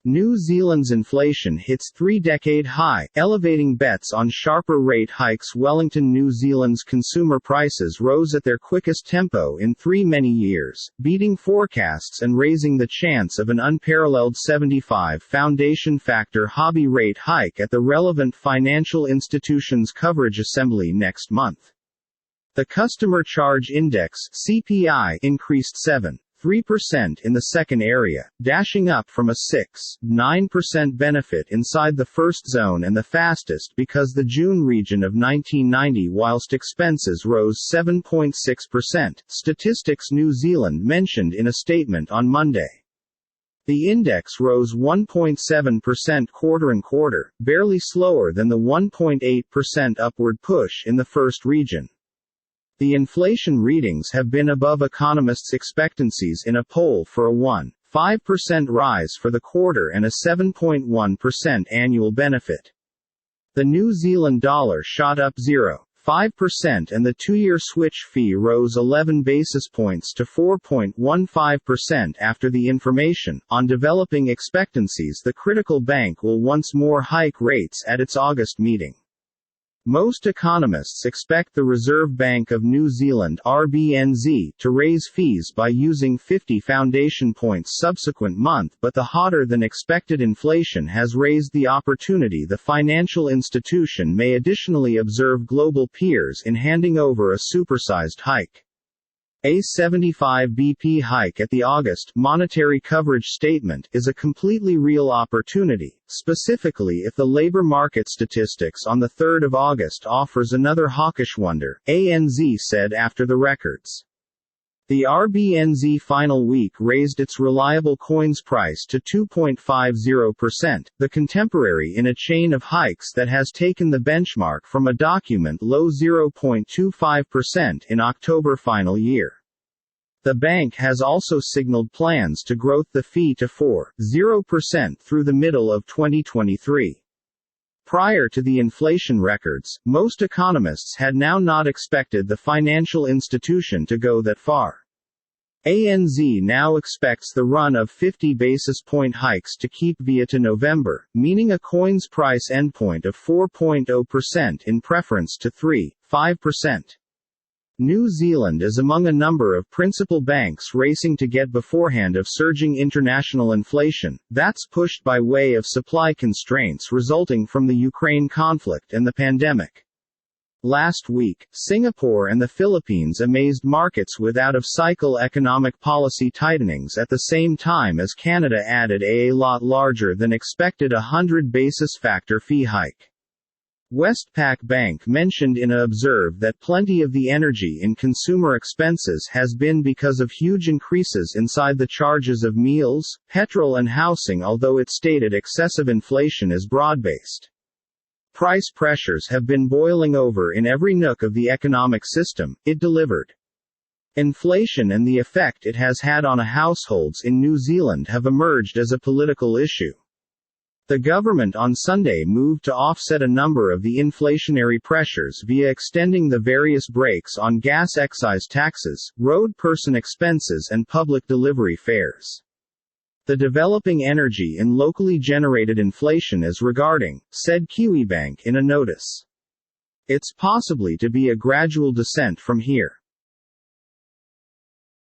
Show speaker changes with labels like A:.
A: New Zealand's inflation hits three-decade high, elevating bets on sharper rate hikes. Wellington, New Zealand's consumer prices rose at their quickest tempo in many years, beating forecasts and raising the chance of an unparalleled 75 foundation factor hobby rate hike at the relevant financial institution's coverage assembly next month. The Customer Charge Index (CPI) increased 7.3% in the second area, dashing up from a 6.9% benefit inside the first zone and the fastest because the June region of 1990, whilst expenses rose 7.6%, Statistics New Zealand mentioned in a statement on Monday. The index rose 1.7% quarter-on-quarter, barely slower than the 1.8% upward push in the first region. The inflation readings have been above economists' expectancies in a poll for a 1.5% rise for the quarter and a 7.1% annual benefit. The New Zealand dollar shot up 0.5% and the two-year switch fee rose 11 basis points to 4.15% after the information on developing expectancies the critical bank will once more hike rates at its August meeting. Most economists expect the Reserve Bank of New Zealand (RBNZ) to raise fees by using 50 foundation points subsequent month, but the hotter-than-expected inflation has raised the opportunity the financial institution may additionally observe global peers in handing over a supersized hike. A 75 BP hike at the August monetary coverage statement is a completely real opportunity, specifically if the labor market statistics on the 3rd of August offers another hawkish wonder, ANZ said after the records. The RBNZ final week raised its reliable coins price to 2.50%, the contemporary in a chain of hikes that has taken the benchmark from a document low 0.25% in October final year. The bank has also signaled plans to growth the fee to 4.0% through the middle of 2023. Prior to the inflation records, most economists had not expected the financial institution to go that far. ANZ now expects the run of 50 basis point hikes to keep via to November, meaning a coin's price endpoint of 4.0% in preference to 3.5%. New Zealand is among a number of principal banks racing to get beforehand of surging international inflation, that's pushed by way of supply constraints resulting from the Ukraine conflict and the pandemic. Last week, Singapore and the Philippines amazed markets with out-of-cycle economic policy tightenings at the same time as Canada added a lot larger than expected 100 basis factor fee hike. Westpac Bank mentioned in a Observe that plenty of the energy in consumer expenses has been because of huge increases inside the charges of meals, petrol and housing, although it stated excessive inflation is broad-based. Price pressures have been boiling over in every nook of the economic system, it delivered. Inflation and the effect it has had on households in New Zealand have emerged as a political issue. The government on Sunday moved to offset a number of the inflationary pressures via extending the various brakes on gas excise taxes, road person expenses and public delivery fares. The developing energy in locally generated inflation is regarding, said Kiwibank in a notice. It's possibly to be a gradual descent from here.